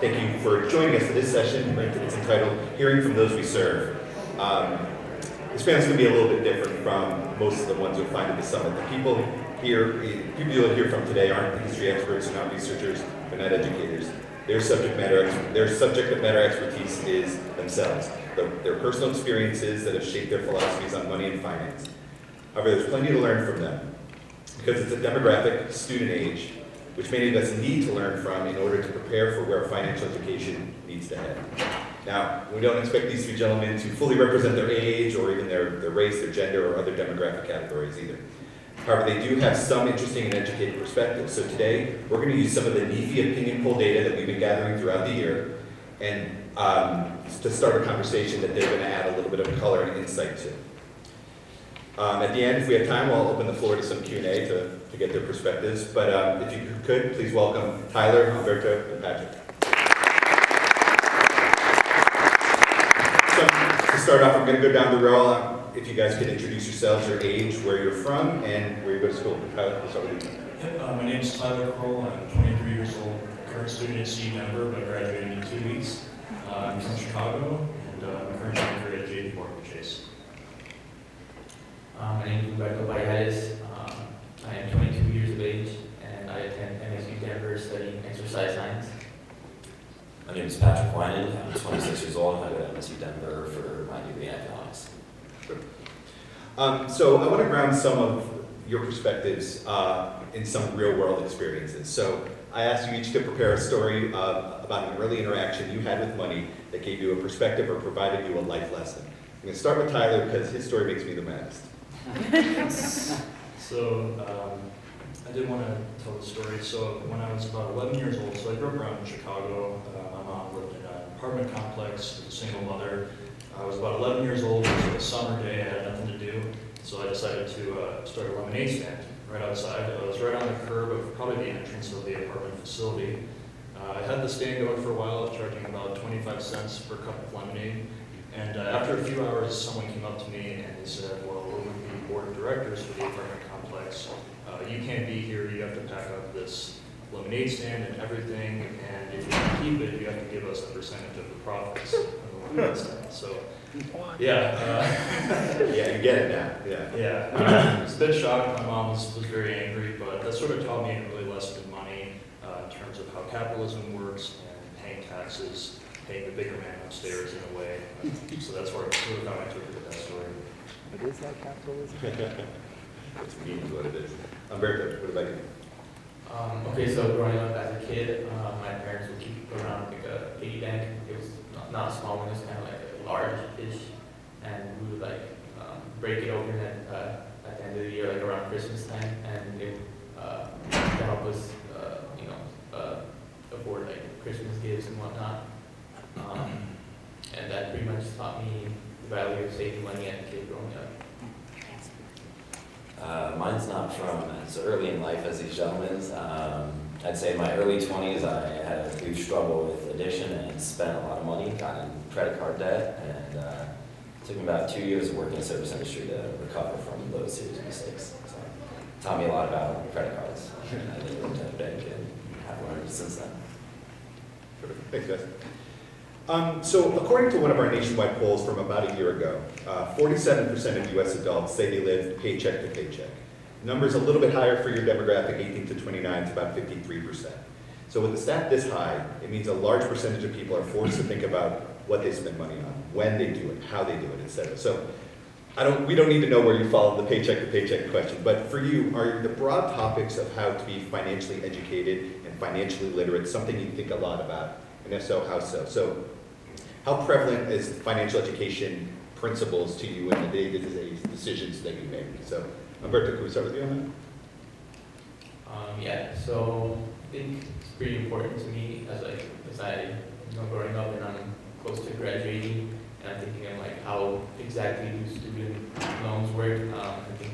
Thank you for joining us for this session. It's entitled Hearing from Those We Serve. This panel is going to be a little bit different from most of the ones you'll find at the summit. The people you'll hear from today aren't history experts and not researchers, they're not educators. Their subject matter expertise is themselves, their personal experiences that have shaped their philosophies on money and finance. However, there's plenty to learn from them because it's a demographic, student age, which many of us need to learn from in order to prepare for where financial education needs to head. Now, we don't expect these three gentlemen to fully represent their age or even their race, their gender, or other demographic categories either. However, they do have some interesting and educated perspectives. So today, we're going to use some of the NEFE opinion poll data that we've been gathering throughout the year and to start a conversation that they're going to add a little bit of color and insight to. At the end, if we have time, we'll open the floor to some Q&A to get their perspectives. But if you could, please welcome Tyler, Alberto, and Patrick. So to start off, I'm going to go down the row. If you guys could introduce yourselves, your age, where you're from, and where you go to school. Tyler, we'll start with you. My name is Tyler Kroll. I'm 23 years old, current student at CU Denver, but graduating in 2 weeks. I'm from Chicago, and I'm currently at JP Morgan Chase. My name is Roberto Bayeres. I am 22 years of age, and I attend MSU Denver studying exercise science. My name is Patrick Winan. I'm 26 years old. I go to MSU Denver for my degree in economics. So I want to ground some of your perspectives in some real-world experiences. So I asked you each to prepare a story about an early interaction you had with money that gave you a perspective or provided you a life lesson. I'm going to start with Tyler because his story makes me the maddest. So I did want to tell the story. So when I was about 11 years old, so I grew up around Chicago. My mom lived in an apartment complex with a single mother. I was about 11 years old. It was a summer day. I had nothing to do. So I decided to start a lemonade stand right outside. It was right on the curb of probably the entrance of the apartment facility. I had the stand going for a while, charging about 25 cents for a cup of lemonade. And after a few hours, someone came up to me and they said, well, we're with the board of directors for the apartment complex. You can't be here. You have to pack up this lemonade stand and everything. And if you keep it, you have to give us a percentage of the profits of the lemonade stand. So, yeah. Yeah, you get it now. Yeah. Yeah. I was a bit shocked. My mom was very angry, but that sort of taught me a really lesson in money in terms of how capitalism works and paying taxes, paying the bigger man upstairs in a way. So that's sort of how I interpreted that story. What is that capitalism? It's means what it is. Alberto, what about you? Okay, so growing up as a kid, my parents would keep around like a piggy bank. It was not a small one, it was kind of like a large-ish, and we would like break it open at the end of the year, like around Christmas time, and it would help us, afford like Christmas gifts and whatnot. And that pretty much taught me the value of saving money as a kid growing up. Mine's not from as early in life as these gentlemen's. I'd say in my early 20s, I had a huge struggle with addiction and spent a lot of money, got in credit card debt, and it took me about 2 years of working in the service industry to recover from those series of mistakes. So it taught me a lot about credit cards. I didn't go to the bank and have learned since then. Thanks, guys. So according to one of our nationwide polls from about a year ago, 47% of U.S. adults say they live paycheck to paycheck. The number's a little bit higher for your demographic, 18 to 29, it's about 53%. So with a stat this high, it means a large percentage of people are forced to think about what they spend money on, when they do it, how they do it, etc. So we don't need to know where you fall in the paycheck to paycheck question, but for you, are the broad topics of how to be financially educated and financially literate something you think a lot about? And if so, how so? So how prevalent is financial education principles to you in the day-to-day decisions that you make? So Alberto, can we start with you on that? Yeah, so I think it's pretty important to me as I growing up and I'm close to graduating, and I'm thinking of like how exactly do student loans work. I think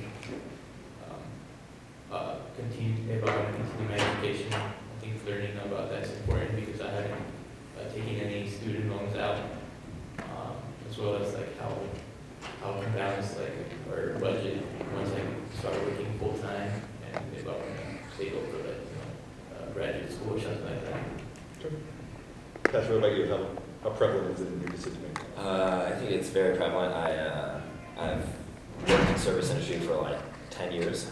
if I want to continue my education, I think learning about that's important because I haven't taken any student loans out, as well as like how to balance like our budget once I start working full time, and if I want to save up for like graduate school or something like that. Sure. Pastor, what about you? How prevalent is it in your decision making? I think it's very prevalent. I've worked in service industry for like 10 years.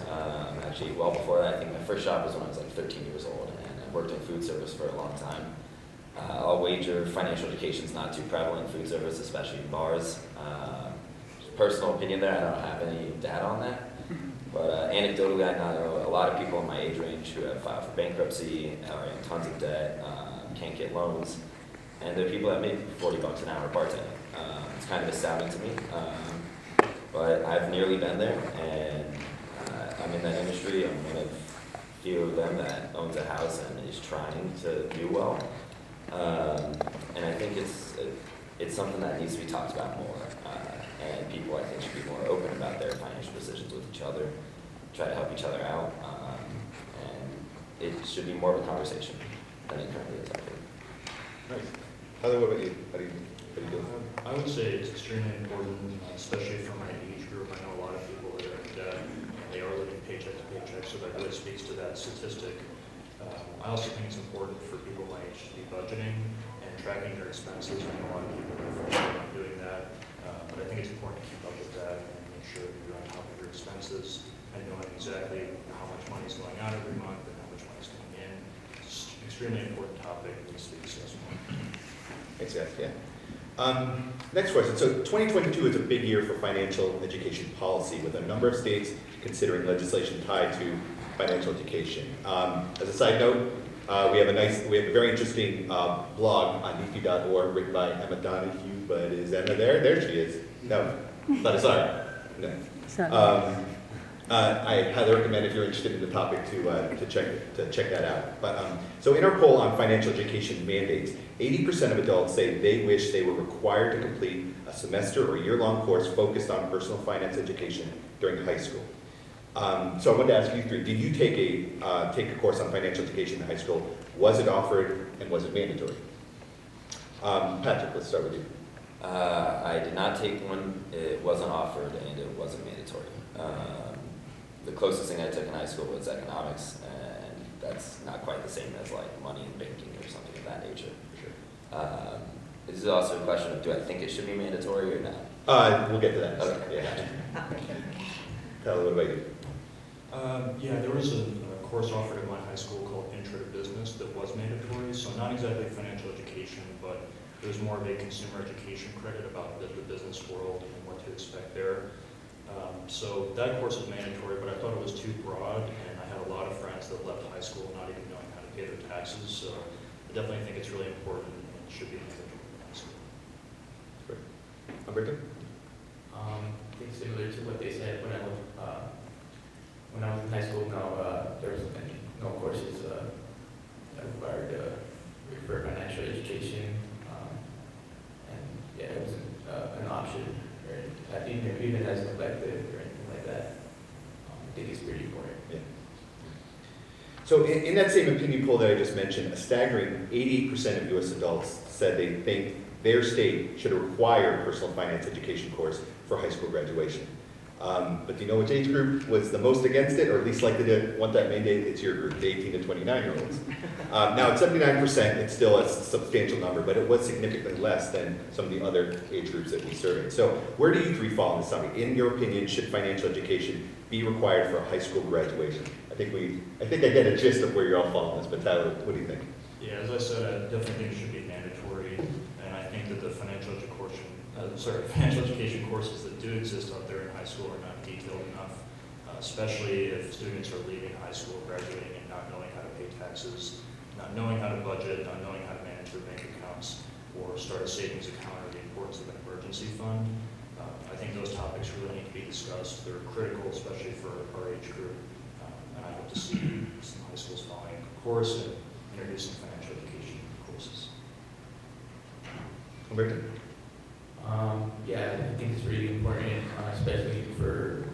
Actually, well before that, I think my first job was when I was like 13 years old, and I worked in food service for a long time. I'll wager financial education is not too prevalent in food service, especially in bars. Personal opinion there, I don't have any data on that. But anecdotally, I know a lot of people in my age range who have filed for bankruptcy, are in tons of debt, can't get loans, and there are people that make $40 an hour bartending. It's kind of astounding to me, but I've nearly been there, and I'm in that industry. I'm one of few of them that owns a house and is trying to do well. And I think it's something that needs to be talked about more, and people, I think, should be more open about their financial decisions with each other, try to help each other out, and it should be more of a conversation than it currently is, I think. Nice. Tyler, what about you? How do you do it? I would say it's extremely important, especially for my age group. I know a lot of people that are in debt, and they are living paycheck to paycheck, so that really speaks to that statistic. I also think it's important for people my age to be budgeting and tracking their expenses. I know a lot of people are not doing that, but I think it's important to keep up with that and make sure that you're on top of your expenses and knowing exactly how much money is going out every month and how much money is coming in. It's an extremely important topic that needs to be discussed more. Thanks, guys. Yeah. Next question. So 2022 is a big year for financial education policy, with a number of states considering legislation tied to financial education. As a side note, we have a very interesting blog on NEFE.org written by Emma Donahue, but is Emma there? There she is. No, not sorry. No. I highly recommend, if you're interested in the topic, to check that out. But so in our poll on financial education mandates, 80% of adults say they wish they were required to complete a semester or year-long course focused on personal finance education during high school. So I wanted to ask you three: did you take a course on financial education in high school? Was it offered, and was it mandatory? Patrick, let's start with you. I did not take one. It wasn't offered, and it wasn't mandatory. The closest thing I took in high school was economics, and that's not quite the same as like money and banking or something of that nature. Sure. This is also a question of, do I think it should be mandatory or not? We'll get to that. Okay. Yeah. Tyler, what about you? Yeah, there was a course offered in my high school called Intro to Business that was mandatory, so not exactly financial education, but it was more of a consumer education credit about the business world and what to expect there. So that course was mandatory, but I thought it was too broad, and I had a lot of friends that left high school not even knowing how to pay their taxes, so I definitely think it's really important and should be mandatory in high school. Great. Humberto? I think similar to what they said when I was in high school. There was no courses that required for financial education, and yeah, it wasn't an option. Or even as an elective or anything like that. I think it's pretty important. Yeah. So in that same opinion poll that I just mentioned, a staggering 88% of U.S. adults said they think their state should require a personal finance education course for high school graduation. But do you know which age group was the most against it, or at least likely to want that mandate? It's your group, the 18 to 29-year-olds. Now, at 79%, it's still a substantial number, but it was significantly less than some of the other age groups that we surveyed. So where do you three fall in this summary? In your opinion, should financial education be required for a high school graduation? I think I get a gist of where you're all falling on this, but Tyler, what do you think? Yeah, as I said, I definitely think it should be mandatory, and I think that the financial education courses that do exist out there in high school are not detailed enough, especially if students are leaving high school, graduating, and not knowing how to pay taxes, not knowing how to budget, not knowing how to manage their bank accounts, or start a savings account, or the importance of an emergency fund. I think those topics really need to be discussed. They're critical, especially for our age group, and I hope to see some high schools following a course and introducing financial education courses. Humberto? Yeah, I think it's really important, especially for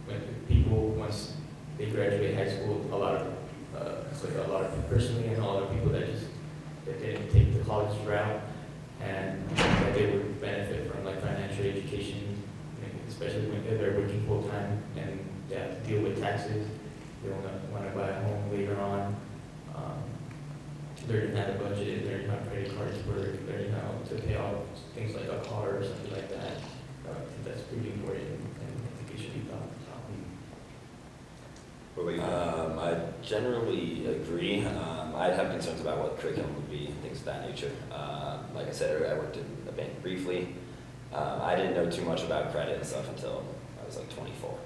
when people, once they graduate high school, a lot of personally, and a lot of people that didn't take the college route, and that they would benefit from like financial education, especially when they're working full time and they have to deal with taxes. They want to buy a home later on. Learning how to budget, learning how credit cards work, to pay off things like a car or something like that. I think that's pretty important, and I think it should be done. What about you? I generally agree. I'd have concerns about what curriculum would be, things of that nature. Like I said earlier, I worked in a bank briefly. I didn't know too much about credit and stuff until I was like 24.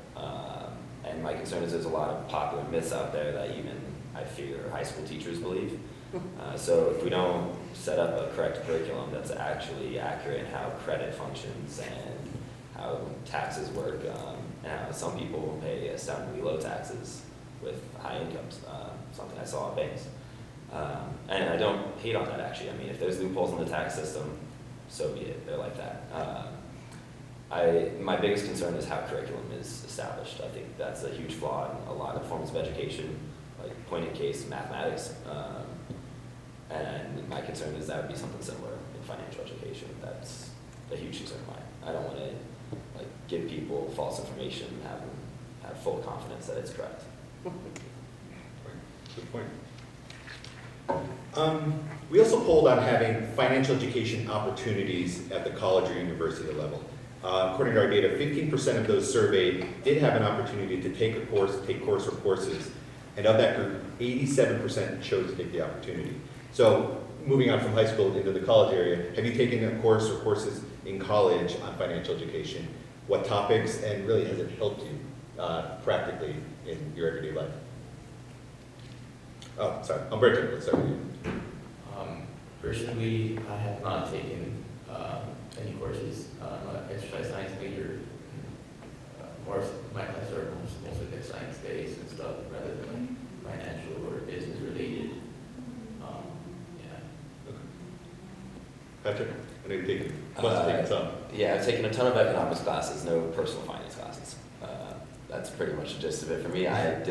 And my concern is there's a lot of popular myths out there that even I fear high school teachers believe. So if we don't set up a correct curriculum that's actually accurate in how credit functions and how taxes work, and how some people pay astoundingly low taxes with high incomes, something I saw at banks. And I don't hate on that actually. I mean, if there's loopholes in the tax system, so be it. They're like that. My biggest concern is how curriculum is established. I think that's a huge flaw in a lot of forms of education, like point in case mathematics. And my concern is that would be something similar in financial education. That's a huge concern of mine. I don't want to like give people false information and have them have full confidence that it's correct. Good point. We also polled on having financial education opportunities at the college or university level. According to our data, 15% of those surveyed did have an opportunity to take a course, take course or courses, and of that group, 87% chose to take the opportunity. So moving on from high school into the college area, have you taken a course or courses in college on financial education? What topics, and really has it helped you practically in your everyday life? Oh, sorry, Umberto, let's start with you. Personally, I have not taken any courses. I'm an exercise science major. More of my classes are mostly like science-based and stuff rather than like financial or business-related. Yeah. Patrick, I know you've taken, must have taken some. Yeah, I've taken a ton of economics classes, no personal finance classes. That's pretty much the gist of it for me. I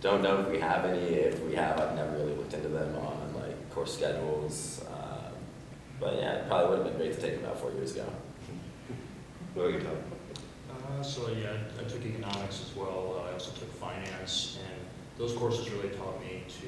don't know if we have any. If we have, I've never really looked into them on like course schedules. But yeah, it probably would have been great to take them about 4 years ago. What about you, Tom? So yeah, I took economics as well. I also took finance, and those courses really taught me to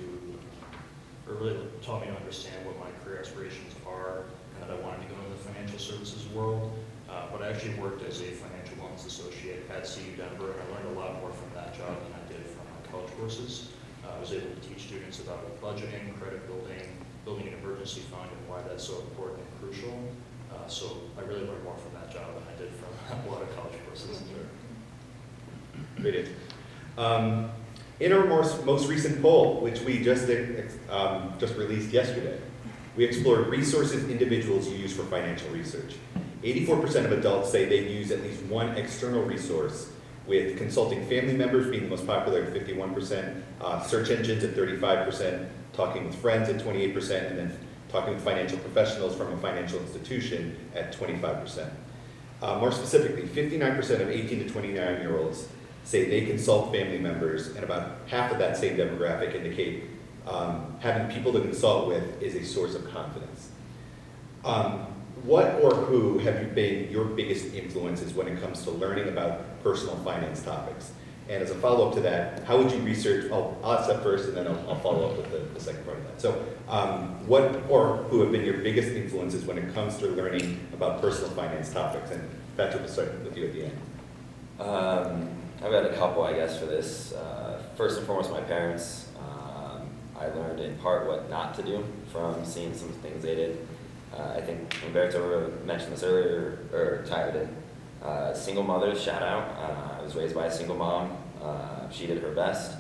understand what my career aspirations are, and that I wanted to go into the financial services world. But I actually worked as a financial wellness associate at CU Denver, and I learned a lot more from that job than I did from my college courses. I was able to teach students about budgeting, credit building, building an emergency fund, and why that's so important and crucial. So I really learned more from that job than I did from a lot of college courses. Brilliant. In our most recent poll, which we just released yesterday, we explored resources individuals use for financial research. 84% of adults say they use at least one external resource, with consulting family members being the most popular at 51%, search engines at 35%, talking with friends at 28%, and then talking with financial professionals from a financial institution at 25%. More specifically, 59% of 18 to 29-year-olds say they consult family members, and about half of that same demographic indicate having people to consult with is a source of confidence. What or who have been your biggest influences when it comes to learning about personal finance topics? And as a follow-up to that, how would you research, I'll ask that first and then I'll follow up with the second part of that. So what or who have been your biggest influences when it comes to learning about personal finance topics? And Patrick, we'll start with you at the end. I've got a couple, I guess, for this. First and foremost, my parents. I learned in part what not to do from seeing some things they did. I think Umberto mentioned this earlier, or Tyler did. Single mothers, shout out. I was raised by a single mom. She did her best.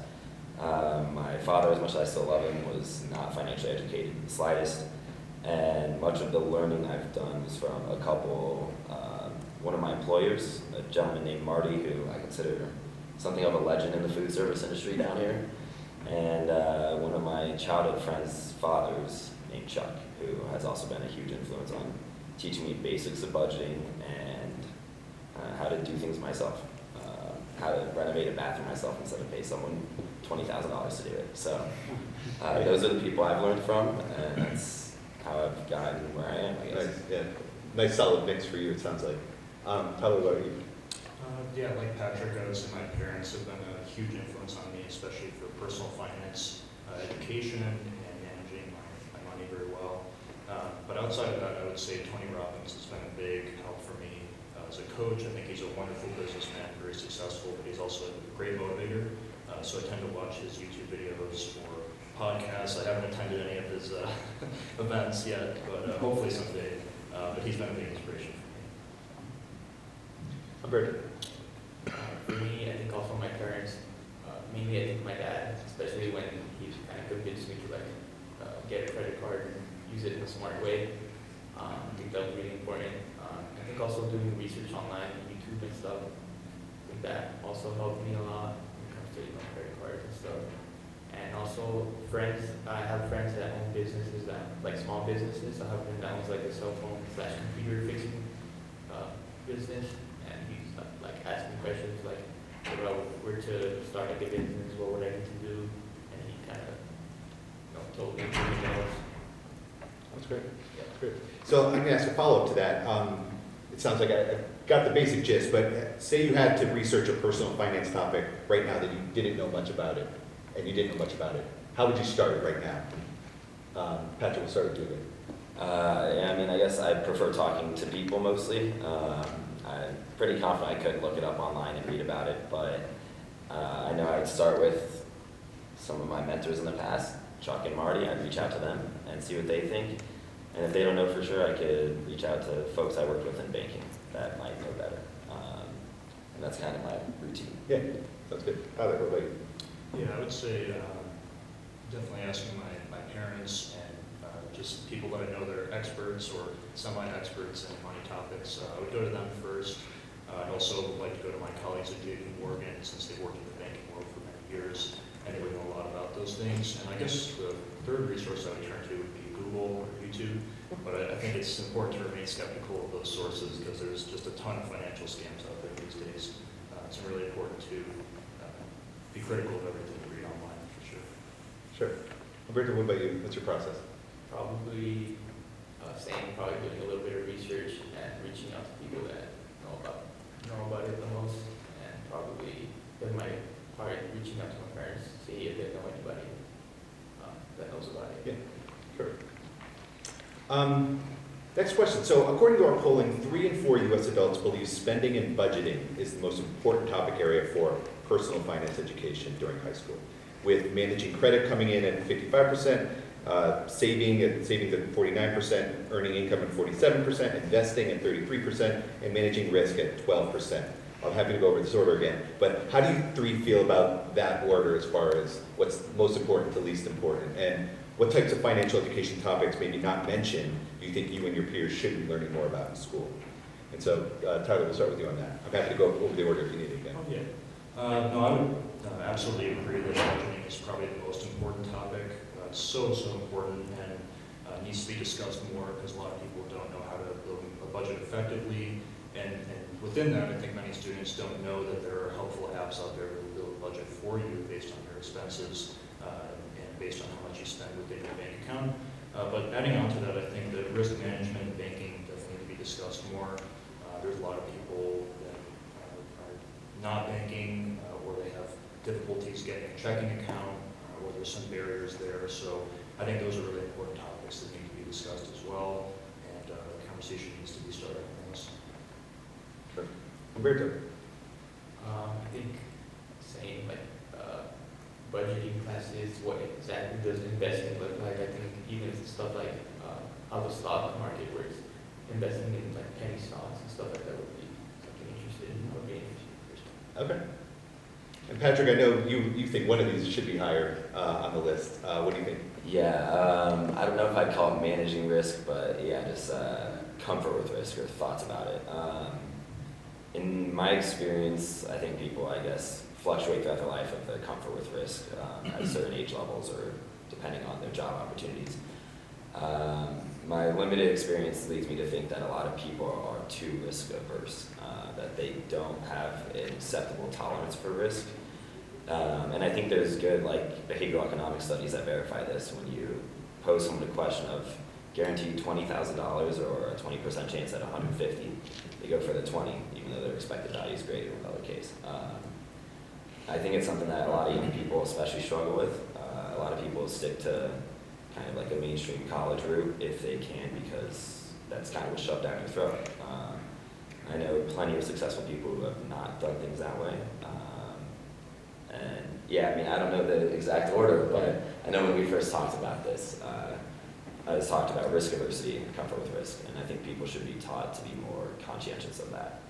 My father, as much as I still love him, was not financially educated in the slightest. And much of the learning I've done was from a couple, one of my employers, a gentleman named Marty, who I consider something of a legend in the food service industry down here. And one of my childhood friends' fathers named Chuck, who has also been a huge influence on teaching me basics of budgeting and how to do things myself, how to renovate a bathroom myself instead of pay someone $20,000 to do it. So those are the people I've learned from, and that's how I've gotten where I am, I guess. Nice, yeah. Nice solid mix for you, it sounds like. Tyler, what about you? Yeah, like Patrick, I would say my parents have been a huge influence on me, especially for personal finance education and managing my money very well. But I outside of that, I would say Tony Robbins has been a big help for me as a coach. I think he's a wonderful businessman, very successful, but he's also a great motivator. So I tend to watch his YouTube videos or podcasts. I haven't attended any of his events yet, but hopefully someday. But he's been a big inspiration for me. Humberto. For me, I think also my parents, mainly I think my dad, especially when he kind of convinced me to get a credit card and use it in a smart way. I think that was really important. I think also doing research online, YouTube and stuff, I think that also helped me a lot when it comes to credit cards and stuff. And also friends, I have friends that own businesses like small businesses. I have a friend that owns like a cell phone / computer fixing business, and he's like asking questions like, if I were to start like a business, what would I need to do? And he kind of told me everything else. That's great. Yeah. That's great. So I'm going to ask a follow-up to that. It sounds like I got the basic gist, but say you had to research a personal finance topic right now that you didn't know much about it, and you didn't know much about it. How would you start it right now? Patrick, we'll start with you again. Yeah, I mean, I guess I prefer talking to people mostly. I'm pretty confident I could look it up online and read about it, but I know I'd start with some of my mentors in the past, Chuck and Marty. I'd reach out to them and see what they think. And if they don't know for sure, I could reach out to folks I worked with in banking that might know better. And that's kind of my routine. Yeah, that's good. Tyler, what about you? Yeah, I would say definitely asking my parents and just people that I know that are experts or semi-experts in money topics. I would go to them first. I'd also like to go to my colleagues at JP Morgan since they worked in the banking world for many years and they would know a lot about those things. And I guess the third resource I would turn to would be Google or YouTube. But I think it's important to remain skeptical of those sources because there's just a ton of financial scams out there these days. It's really important to be critical of everything you read online, for sure. Sure. Humberto, what about you? What's your process? Probably probably doing a little bit of research and reaching out to people that know about it the most, and probably reaching out to my parents, see if they know anybody that knows about it. Yeah, sure. Next question. So according to our polling, 3 in 4 U.S. adults believe spending and budgeting is the most important topic area for personal finance education during high school, with managing credit coming in at 55%, savings at 49%, earning income at 47%, investing at 33%, and managing risk at 12%. I'm happy to go over this order again, but how do you 3 feel about that order as far as what's most important to least important? And what types of financial education topics, maybe not mentioned, do you think you and your peers should be learning more about in school? And so, Tyler, we'll start with you on that. I'm happy to go over the order if you need it again. Oh, yeah. No, I would absolutely agree that budgeting is probably the most important topic. It's so important and needs to be discussed more because a lot of people don't know how to build a budget effectively. And within that, I think many students don't know that there are helpful apps out there that will build a budget for you based on your expenses and based on how much you spend within your bank account. But adding on to that, I think that risk management and banking definitely need to be discussed more. There's a lot of people that are not banking or they have difficulties getting a checking account or there's some barriers there. So I think those are really important topics that need to be discussed as well. And the conversation needs to be started on this. Sure. Humberto. I think saying budgeting classes, what exactly does investing look like? I think even stuff like how the stock market works, investing in like penny stocks and stuff like that would be something interesting. Would be interesting. Okay. And Patrick, I know you think one of these should be higher on the list. What do you think? Yeah, I don't know if I'd call it managing risk, but yeah, just comfort with risk or thoughts about it. In my experience, I think people, I guess, fluctuate throughout their life of the comfort with risk at certain age levels or depending on their job opportunities. My limited experience leads me to think that a lot of people are too risk averse, that they don't have an acceptable tolerance for risk. And I think there's good behavioral economic studies that verify this. When you pose someone a question of guaranteed $20,000 or a 20% chance at 150, they go for the 20, even though their expected value is greater in the other case. I think it's something that a lot of young people especially struggle with. A lot of people stick to kind of like a mainstream college route if they can, because that's kind of what's shoved down your throat. I know plenty of successful people who have not done things that way. And yeah, I mean, I don't know the exact order, but I know when we first talked about this, I was talked about risk aversity and comfort with risk, and I think people should be taught to be more conscientious of that.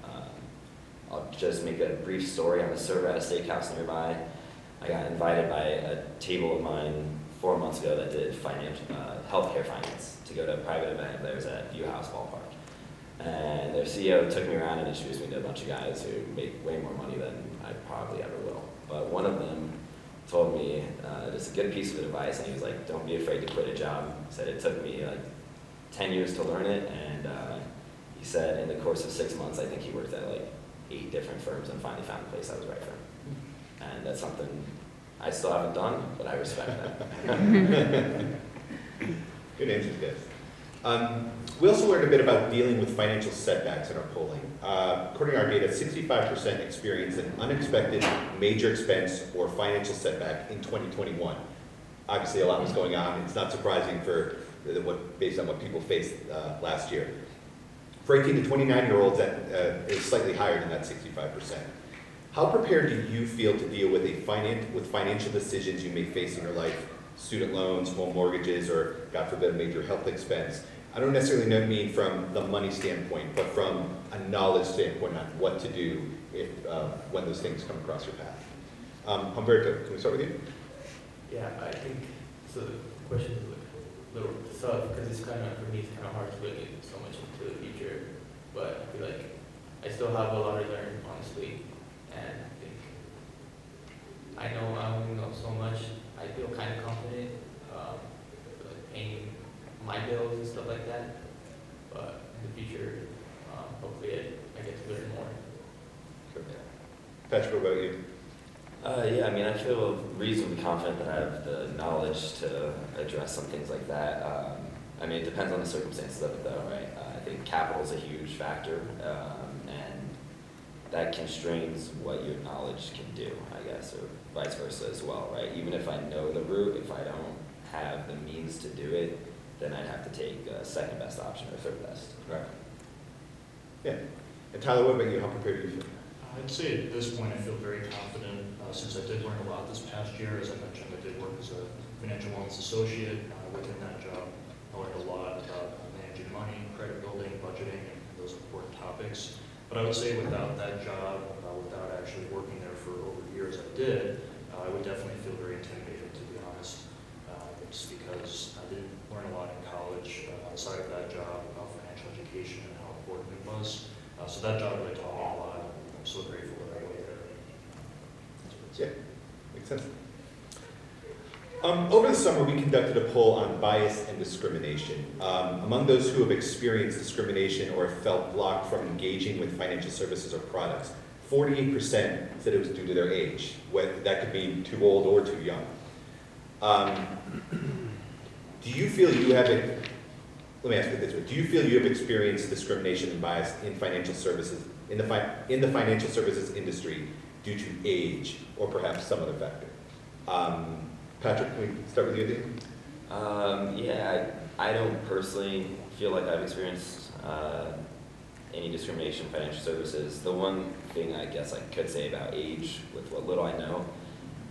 I'll just make a brief story. I'm a server at a steakhouse nearby. I got invited by a table of mine 4 months ago that did healthcare finance to go to a private event of theirs at View House Ballpark. And their CEO took me around and introduced me to a bunch of guys who make way more money than I probably ever will. But one of them told me just a good piece of advice, and he was like, don't be afraid to quit a job. He said it took me like 10 years to learn it, and he said in the course of 6 months, I think he worked at like 8 different firms and finally found a place that was right for him. And that's something I still haven't done, but I respect that. Good answers, guys. We also learned a bit about dealing with financial setbacks in our polling. According to our data, 65% experienced an unexpected major expense or financial setback in 2021. Obviously, a lot was going on. It's not surprising based on what people faced last year. For 18 to 29-year-olds, that is slightly higher than that 65%. How prepared do you feel to deal with financial decisions you may face in your life? Student loans, home mortgages, or God forbid, a major health expense. I don't necessarily mean from the money standpoint, but from a knowledge standpoint on what to do when those things come across your path. Humberto, can we start with you? Yeah, I think, so the question is a little tough, because it's kind of, for me, it's kind of hard to look so much into the future, but I feel like I still have a lot to learn, honestly, and I think, I know I only know so much. I feel kind of confident, like paying my bills and stuff like that, but in the future, hopefully I get to learn more. Patrick, what about you? Yeah, I mean, I feel reasonably confident that I have the knowledge to address some things like that. I mean, it depends on the circumstances of it, though, right? I think capital is a huge factor, and that constrains what your knowledge can do, I guess, or vice versa as well, right? Even if I know the route, if I don't have the means to do it, then I'd have to take a second best option or third best. Right. Yeah. And Tyler, what about you? How prepared do you feel? I'd say at this point I feel very confident since I did learn a lot this past year. As I mentioned, I did work as a financial wellness associate. Within that job, I learned a lot about managing money, credit building, budgeting, and those important topics. But I would say without that job, without actually working there for over the years I did, I would definitely feel very intimidated, to be honest. Just because I didn't learn a lot in college outside of that job about financial education and how important it was. So that job really taught me a lot. I'm so grateful that I went there. Yeah, makes sense. Over the summer, we conducted a poll on bias and discrimination. Among those who have experienced discrimination or felt blocked from engaging with financial services or products, 48% said it was due to their age. That could be too old or too young. Do you feel you have it? Let me ask it this way: do you feel you have experienced discrimination and bias in financial services in the financial services industry due to age or perhaps some other factor? Patrick, can we start with you, Dean? Yeah, I don't personally feel like I've experienced any discrimination in financial services. The one thing I guess I could say about age, with what little I know,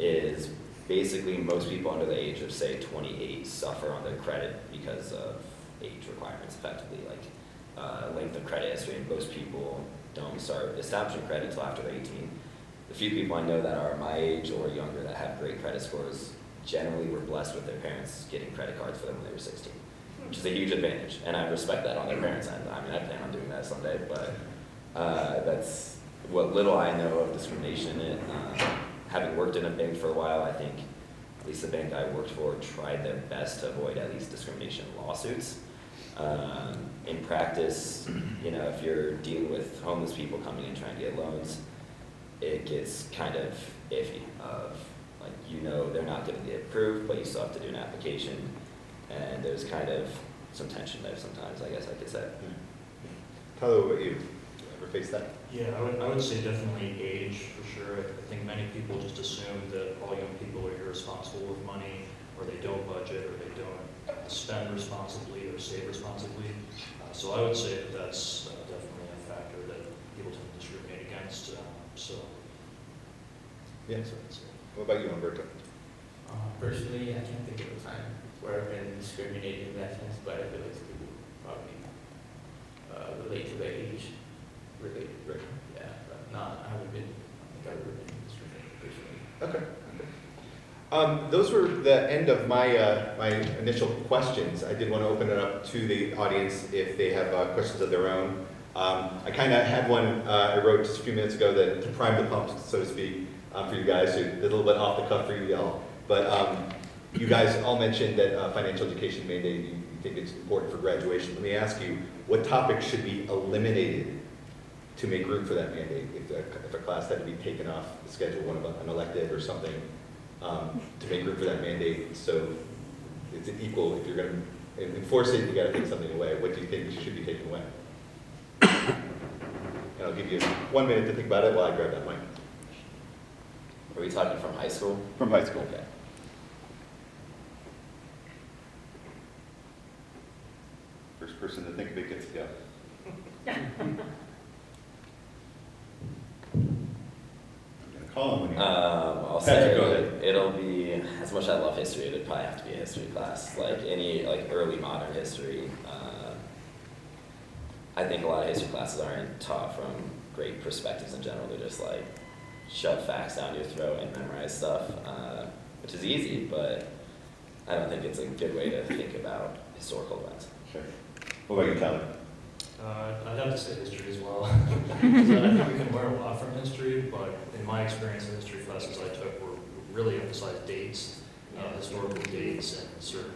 is basically most people under the age of, say, 28 suffer on their credit because of age requirements, effectively, like length of credit history, and most people don't start establishing credit until after they're 18. The few people I know that are my age or younger that have great credit scores generally were blessed with their parents getting credit cards for them when they were 16, which is a huge advantage, and I respect that on their parents' end. I mean, I plan on doing that someday, but that's what little I know of discrimination in it. Having worked in a bank for a while, I think at least the bank I worked for tried their best to avoid at least discrimination lawsuits. In practice, you know, if you're dealing with homeless people coming in trying to get loans, it gets kind of iffy of, like, you know, they're not going to get approved, but you still have to do an application, and there's kind of some tension there sometimes, I guess I could say. Tyler, what about you? Ever face that? Yeah, I would say definitely age, for sure. I think many people just assume that all young people are irresponsible with money, or they don't budget, or they don't spend responsibly or save responsibly. So I would say that that's definitely a factor that people tend to discriminate against. So Yeah. that's what I'd say. What about you, Umberto? Personally, I can't think of a time where I've been discriminated in that sense, but I feel like people probably relate to the age. Relate. Right. Yeah, but not, I haven't been, I think I've ever been discriminated personally. Okay. Those were the end of my my initial questions. I did want to open it up to the audience if they have questions of their own. I kind of had one I wrote just a few minutes ago that to prime the pump, so to speak, for you guys. So a little bit off the cuff for you all. But you guys all mentioned that financial education mandate, you think it's important for graduation. Let me ask you, what topics should be eliminated to make room for that mandate? If a class had to be taken off the schedule, one of an elective or something, to make room for that mandate, so it's equal. If you're going to enforce it, you got to take something away. What do you think should be taken away? And I'll give you 1 minute to think about it while I grab that mic. Are we talking from high school? From high school. Okay. First person to think of it gets to go. Call him when you. I'll Patrick, say go ahead. it'll be, as much as I love history, it'd probably have to be a history class, like any early modern history. I think a lot of history classes aren't taught from great perspectives in general. They're just like shove facts down your throat and memorize stuff, which is easy, but I don't think it's a good way to think about historical events. Sure. What about you, Tyler? I'd have to say history as well. Because I think we can learn a lot from history, but in my experience, the history classes I took were really emphasized dates, historical dates, and certain,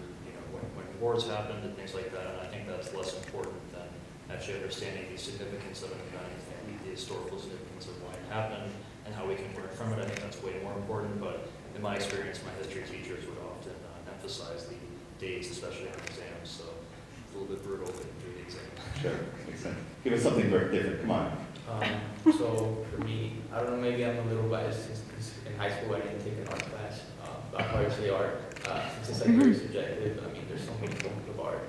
when wars happened and things like that. And I think that's less important than actually understanding the significance of an event and the historical significance of why it happened and how we can learn from it. I think that's way more important. But in my experience, my history teachers would often emphasize the dates, especially on exams. So it's a little bit brutal to do the exam. Sure, makes sense. Give us something very different. Come on. So for me, I don't know, maybe I'm a little biased because in high school I didn't take an art class. But I'll probably say art, since it's like very subjective. I mean, there's so many forms of art.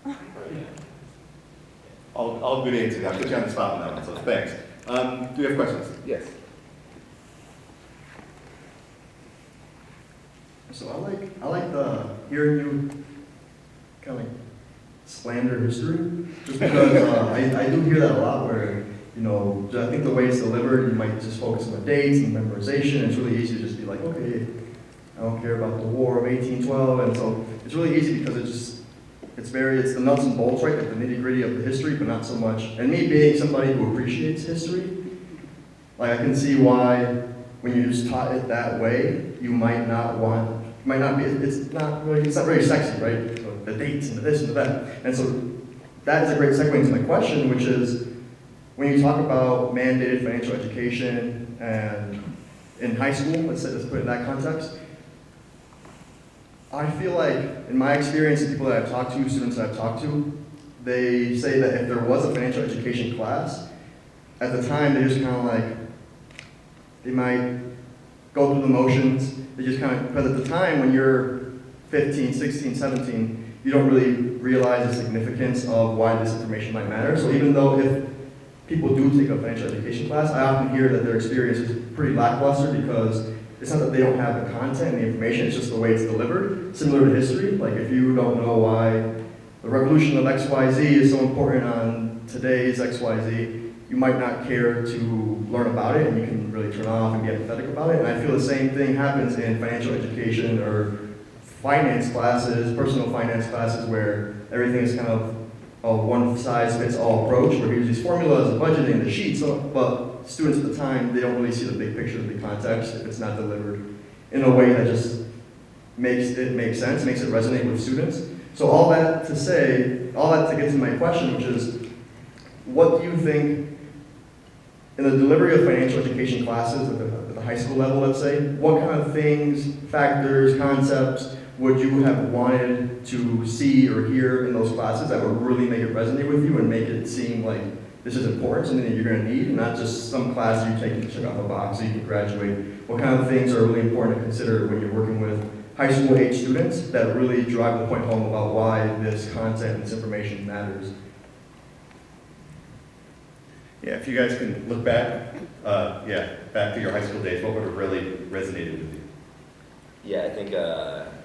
Yeah. All good answers. I'll put you on the spot on that one, so thanks. Do we have questions? Yes. So I like the hearing you kind of slander history, just because I do hear that a lot where, I think the way it's delivered, you might just focus on the dates and memorization, and it's really easy to just be like, okay, I don't care about the War of 1812, and so it's really easy because it's the nuts and bolts, right, like the nitty gritty of the history, but not so much, and me being somebody who appreciates history, like I can see why when you just taught it that way, it's not very sexy, right? So the dates and the this and the that. And so that is a great segue into my question, which is, when you talk about mandated financial education and in high school, let's put it in that context, I feel like, in my experience, the people that I've talked to, students that I've talked to, they say that if there was a financial education class, at the time they just kind of like, they might go through the motions, because at the time when you're 15, 16, 17, you don't really realize the significance of why this information might matter. So even though if people do take a financial education class, I often hear that their experience is pretty lackluster because it's not that they don't have the content and the information, it's just the way it's delivered. Similar to history, like if you don't know why the revolution of XYZ is so important on today's XYZ, you might not care to learn about it, and you can really turn off and be apathetic about it. And I feel the same thing happens in financial education or finance classes, personal finance classes, where everything is kind of a one-size-fits-all approach, where here's these formulas, the budgeting, the sheets, but students at the time, they don't really see the big picture, the context, if it's not delivered in a way that just makes it make sense, makes it resonate with students. So all that to get to my question, which is, what do you think, in the delivery of financial education classes at the high school level, let's say, what kind of things, factors, concepts would you have wanted to see or hear in those classes that would really make it resonate with you and make it seem like this is important, something that you're going to need, and not just some class you take to check off a box so you can graduate? What kind of things are really important to consider when you're working with high school age students that really drive the point home about why this content and this information matters. Yeah, if you guys can look back, back to your high school days, what would have really resonated with you? Yeah, I think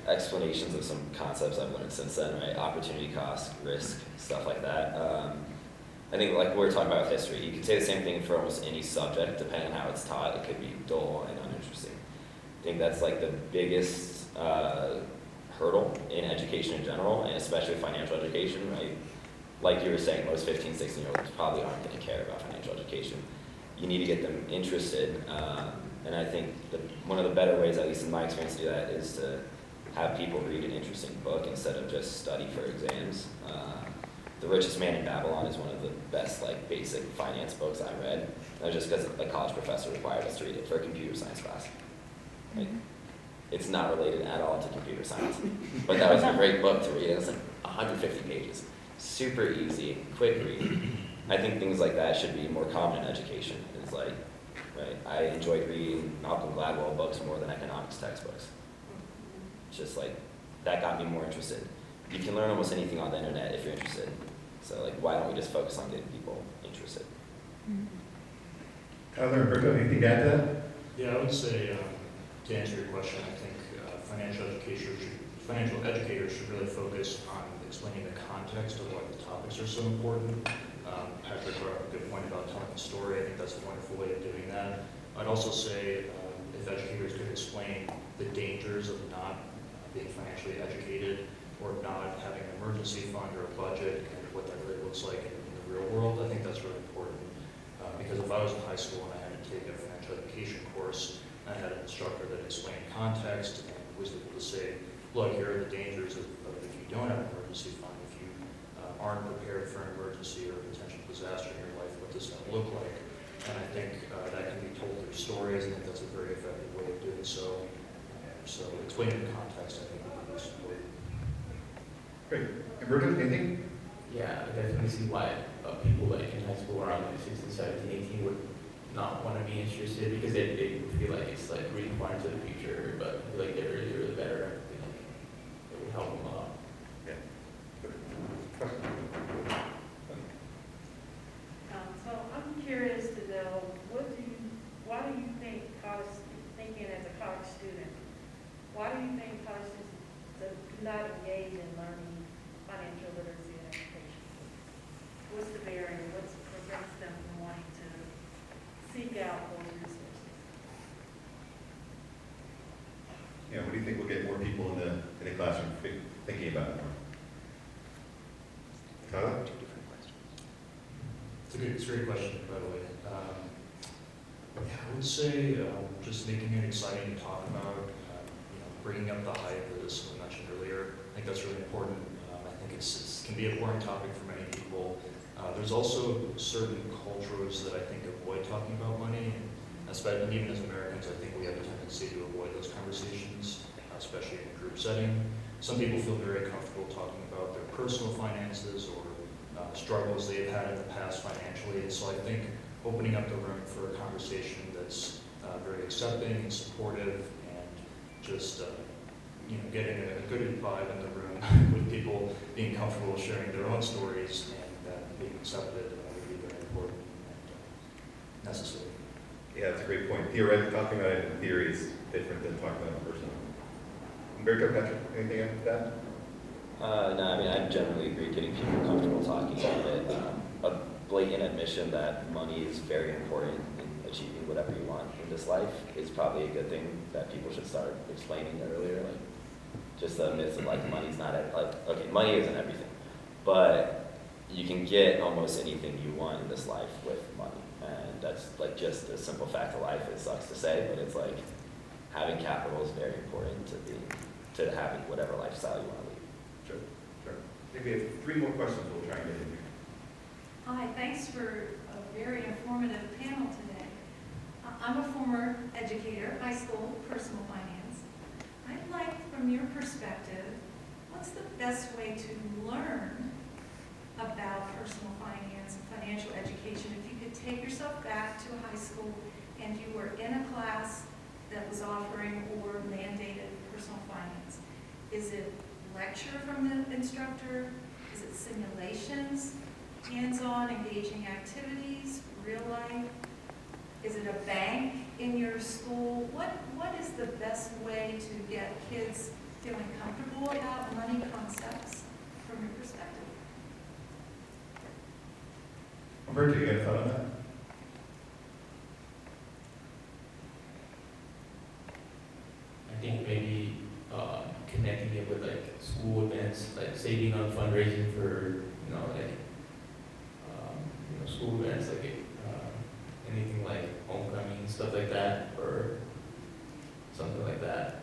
explanations of some concepts I've learned since then, right? Opportunity cost, risk, stuff like that. I think like we were talking about with history, you could say the same thing for almost any subject, depending on how it's taught. It could be dull and uninteresting. I think that's like the biggest hurdle in education in general, and especially financial education, right? Like you were saying, most 15, 16-year-olds probably aren't going to care about financial education. You need to get them interested, and I think one of the better ways, at least in my experience, to do that is to have people read an interesting book instead of just study for exams. The Richest Man in Babylon is one of the best like basic finance books I read. That was just because a college professor required us to read it for a computer science class. Like, it's not related at all to computer science, but that was a great book to read. It was like 150 pages. Super easy, quick read. I think things like that should be more common in education. It's like, right, I enjoyed reading Malcolm Gladwell books more than economics textbooks. It's just like, that got me more interested. You can learn almost anything on the internet if you're interested. So like, why don't we just focus on getting people interested? Tyler and Berto, anything to add to that? Yeah, I would say, to answer your question, I think financial educators should really focus on explaining the context of why the topics are so important. Patrick brought up a good point about telling the story. I think that's a wonderful way of doing that. I'd also say if educators could explain the dangers of not being financially educated or not having an emergency fund or a budget and what that really looks like in the real world, I think that's really important. Because if I was in high school and I had to take a financial education course, and I had an instructor that explained context and was able to say, look, here are the dangers of if you don't have an emergency fund, if you aren't prepared for an emergency or a potential disaster in your life, what this is going to look like. And I think that can be told through stories. I think that's a very effective way of doing so. So explaining the context, I think, would be most important. Great. And Berto, anything? Yeah, I definitely see why people like in high school around like 16, 17, 18 would not want to be interested because they feel like it's like really far into the future, but I feel like they're really, really better. It would help them a lot. Yeah. So I'm curious to know, why do you think thinking as a college student, why do you think college students do not engage in learning financial literacy and education? What's the barrier? What prevents them from wanting to seek out those resources? Yeah, what do you think will get more people in the classroom thinking about it more? Tyler? It's a great question, by the way. I would say just making it exciting to talk about, bringing up the hype that this was mentioned earlier. I think that's really important. I think it can be an important topic for many people. There's also certain cultures that I think avoid talking about money, and even as Americans, I think we have a tendency to avoid those conversations, especially in a group setting. Some people feel very comfortable talking about their personal finances or struggles they've had in the past financially, and so I think opening up the room for a conversation that's very accepting and supportive and just getting a good vibe in the room with people being comfortable sharing their own stories and being accepted would be very important and necessary. Yeah, that's a great point. Talking about it in theory is different than talking about it in person. Berto, Patrick, anything after that? No, I mean, I generally agree getting people comfortable talking about it. A blatant admission that money is very important in achieving whatever you want in this life is probably a good thing that people should start explaining earlier. Like, just the myths of like money's not okay, money isn't everything, but you can get almost anything you want in this life with money, and that's like just a simple fact of life. It sucks to say, but it's like having capital is very important to having whatever lifestyle you want to lead. Sure. I think we have 3 more questions we'll try and get in here. Hi, thanks for a very informative panel today. I'm a former educator, high school, personal finance. I'd like, from your perspective, what's the best way to learn about personal finance and financial education? If you could take yourself back to a high school and you were in a class that was offering or mandated personal finance? Is it lecture from the instructor? Is it simulations, hands-on engaging activities, real life? Is it a bank in your school? What is the best way to get kids feeling comfortable about money concepts from your perspective? Roberto, you got a thought on that? I think maybe connecting it with like school events, like saving on fundraising for, school events, like anything like homecoming, stuff like that, or something like that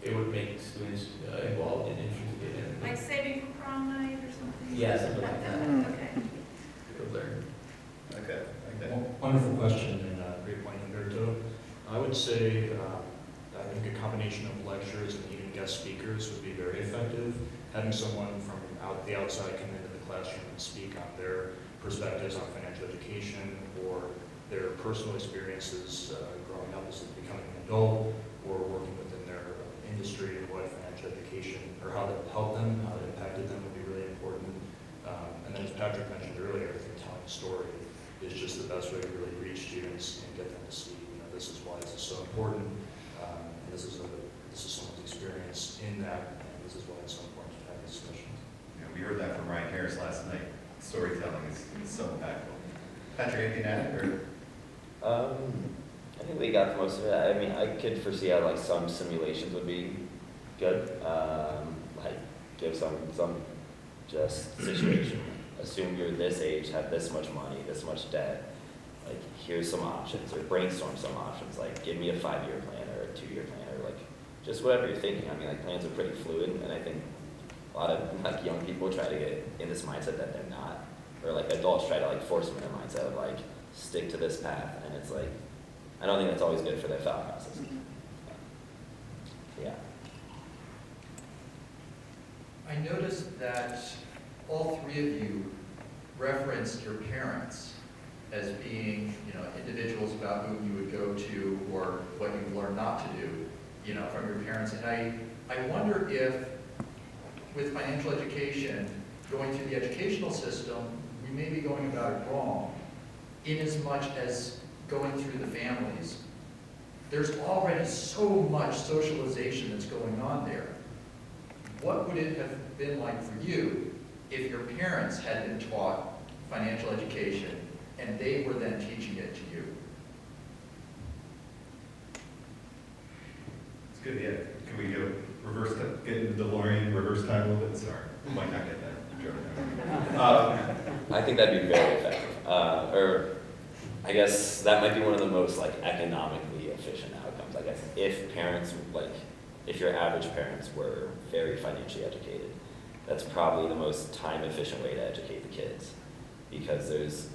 it would make students involved and interested in. Like saving for prom night or something? Yeah, something like that. Okay. They would learn. Okay, okay. Wonderful question and great point, Humberto. I would say I think a combination of lectures and even guest speakers would be very effective. Having someone from the outside come into the classroom and speak on their perspectives on financial education or their personal experiences growing up as becoming an adult or working within their industry and what financial education or how that helped them, how it impacted them would be really important. And then as Patrick mentioned earlier, I think telling a story is just the best way to really reach students and get them to see, this is why this is so important. And this is someone's experience in that, and this is why it's so important to have these discussions. Yeah, we heard that from Ryan Harris last night. Storytelling is so impactful. Patrick, anything to add? Or? I think we got most of it. I mean, I could foresee how like some simulations would be good. Like give some just situation. Assume you're this age, have this much money, this much debt. Like here's some options, or brainstorm some options. Like give me a 5-year plan or a 2-year plan, or like just whatever you're thinking. I mean, like plans are pretty fluid, and I think a lot of like young people try to get in this mindset that they're not, or like adults try to like force them in a mindset of like stick to this path, and it's like I don't think that's always good for their thought process. Yeah. I noticed that all three of you referenced your parents as being, individuals about whom you would go to or what you learned not to do, from your parents. And I wonder if with financial education, going through the educational system, we may be going about it wrong, in as much as going through the families. There's already so much socialization that's going on there. What would it have been like for you if your parents had been taught financial education and they were then teaching it to you? It's good, yeah. Can we get in the DeLorean, reverse time a little bit? Sorry, we might not get that. I think that'd be very effective. Or I guess that might be one of the most like economically efficient outcomes. I guess if parents if your average parents were very financially educated, that's probably the most time efficient way to educate the kids, because there's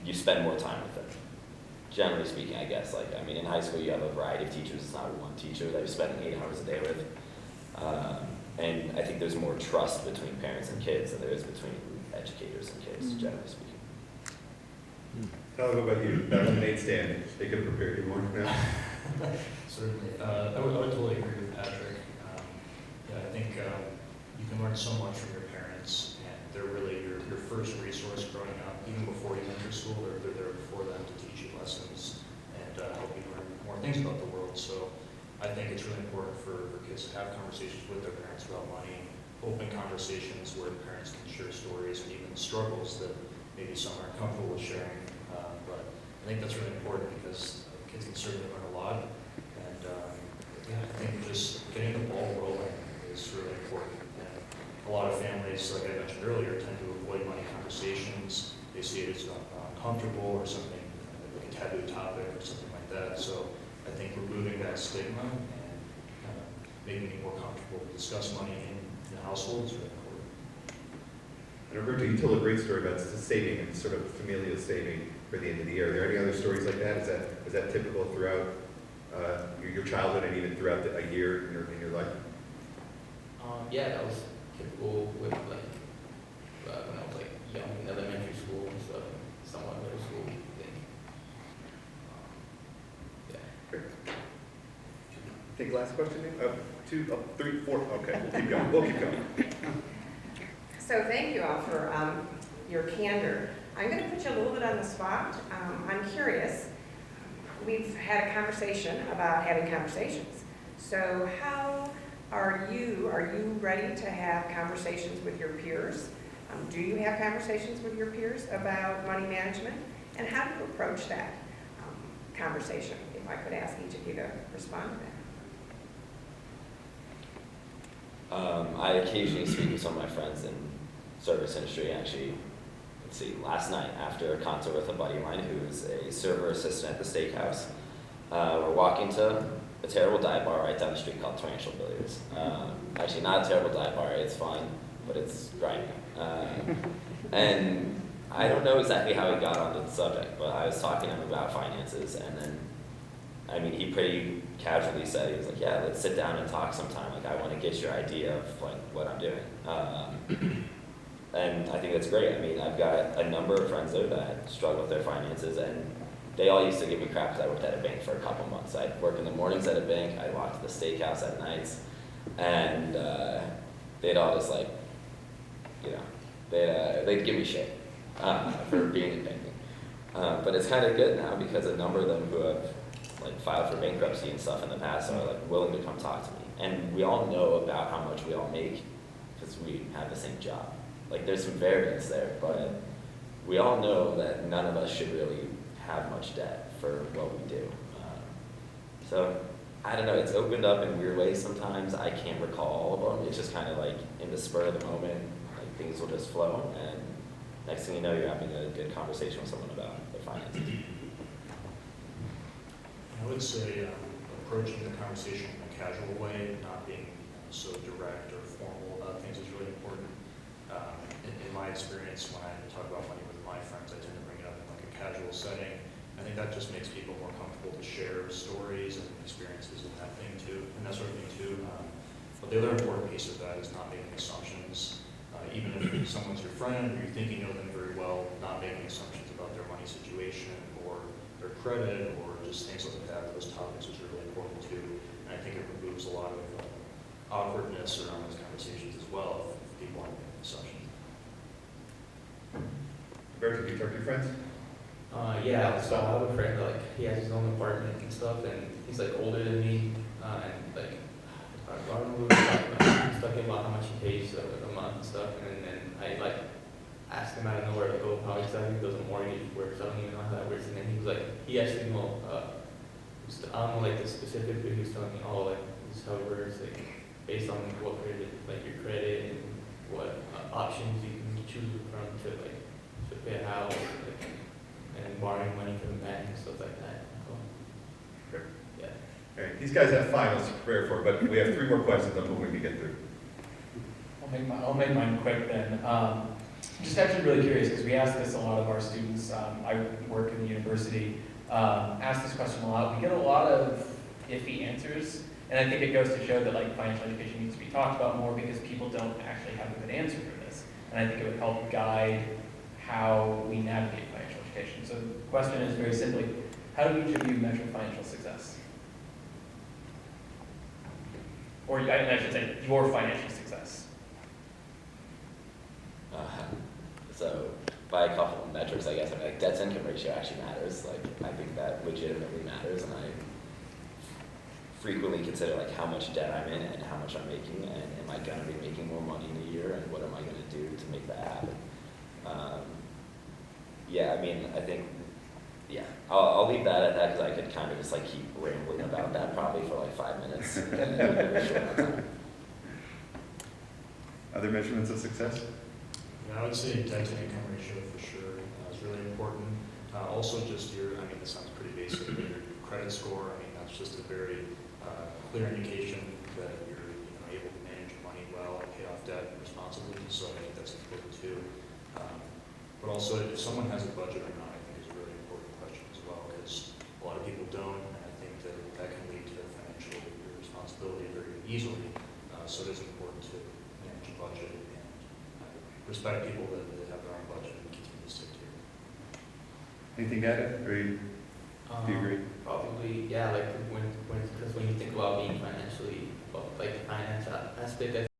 you spend more time with them. Generally speaking, I guess in high school you have a variety of teachers. It's not one teacher that you're spending 8 hours a day with. And I think there's more trust between parents and kids than there is between educators and kids, generally speaking. Tyler, what about you? That lemonade stand, they could have prepared you more. Certainly. I would totally agree with Patrick. I think you can learn so much from your parents, and they're really your first resource growing up. Even before you enter school, they're there before them to teach you lessons and help you learn more things about the world. So I think it's really important for kids to have conversations with their parents about money, open conversations where the parents can share stories and even struggles that maybe some aren't comfortable with sharing. But I think that's really important because kids can certainly learn a lot. And I think just getting the ball rolling is really important. And a lot of families, like I mentioned earlier, tend to avoid money conversations. They see it as uncomfortable or something, like a taboo topic or something like that. So I think removing that stigma and making it more comfortable to discuss money in the household is really important. And Roberto, you told a great story about saving and sort of familial saving for the end of the year. Are there any other stories like that? Is that typical throughout your childhood and even throughout a year in your life? Yeah, that was typical with when I was young in elementary school and stuff, somewhat middle school thing. Yeah. I think last question, two, three, four, okay, we'll keep going. So thank you all for your candor. I'm going to put you a little bit on the spot. I'm curious. We've had a conversation about having conversations. So how are you ready to have conversations with your peers? Do you have conversations with your peers about money management? And how do you approach that conversation? If I could ask each of you to respond to that. I occasionally speak with some of my friends in service industry. Actually, let's see, last night after a concert with a buddy of mine who's a server assistant at the steakhouse, we're walking to a terrible dive bar right down the street called Torrential Billiards. Actually, not a terrible dive bar, it's fun, but it's grinding. And I don't know exactly how he got onto the subject, but I was talking to him about finances, and then, I mean, he pretty casually said, he was like, yeah, let's sit down and talk sometime. Like, I want to get your idea of like what I'm doing. And I think that's great. I mean, I've got a number of friends there that struggle with their finances, and they all used to give me crap because I worked at a bank for a couple months. I'd work in the mornings at a bank, I'd walk to the steakhouse at nights, and they'd all just like, you know, they'd give me shit for being in banking. But it's kind of good now because a number of them who have like filed for bankruptcy and stuff in the past are like willing to come talk to me. And we all know about how much we all make because we have the same job. Like there's some variance there, but we all know that none of us should really have much debt for what we do. So I don't know, it's opened up in weird ways sometimes. I can't recall all of them. It's just kind of like in the spur of the moment, like things will just flow, and next thing you know, you're having a good conversation with someone about their finances. I would say approaching the conversation in a casual way, not being so direct or formal about things is really important. In my experience, when I talk about money with my friends, I tend to bring it up in like a casual setting. I think that just makes people more comfortable to share stories and experiences and that thing too, and that sort of thing too. But the other important piece of that is not making assumptions. Even if someone's your friend or you think you know them very well, not making assumptions about their money situation or their credit or just things like that. Those topics is really important too. And I think it removes a lot of awkwardness around those conversations as well if people aren't making assumptions. Bert, have you talked to your friends? Yeah, so I have a friend, like, he has his own apartment and stuff, and he's, like, older than me, and, like, I don't know what we were talking about. He's talking about how much he pays a month and stuff, and then I, like, asked him out of nowhere, like, oh, how exactly does a mortgage work? So I don't even know how that works, and then he was like, he actually know, I don't know, like, the specific, but he was telling me, oh, like, this is how it works, like, based on what credit, like, your credit and what options you can choose from to, like, to pay a house, like, and borrowing money from the bank and stuff like that. Great. Yeah. All right, these guys have finals to prepare for, but we have 3 more questions I'm hoping we can get through. I'll make mine quick then. Just actually really curious, because we ask this a lot of our students. I work in the university, ask this question a lot. We get a lot of iffy answers, and I think it goes to show that like financial education needs to be talked about more because people don't actually have a good answer for this. And I think it would help guide how we navigate financial education. So the question is very simply, how do each of you measure financial success? Or I should say, your financial success. So by a couple of metrics, I guess, I mean, like debt to income ratio actually matters. Like I think that legitimately matters, and I frequently consider like how much debt I'm in and how much I'm making, and am I gonna be making more money in a year, and what am I gonna do to make that happen? Yeah, I mean, I think, yeah, I'll leave that at that because I could kind of just like keep rambling about that probably for like 5 minutes. Other measurements of success? Yeah, I would say debt to income ratio for sure is really important. Also just your, I mean, this sounds pretty basic, but your credit score, I mean, that's just a very clear indication that you're able to manage your money well and pay off debt responsibly, so I think that's important too. But also, if someone has a budget or not, I think is a really important question as well, because a lot of people don't, and I think that can lead to financial irresponsibility very easily. So it is important to manage a budget and respect people that have their own budget and continue to stick to it. Anything to add? Or do you agree? Probably, yeah, like when because when you think about being financially, well, like the finance aspect, I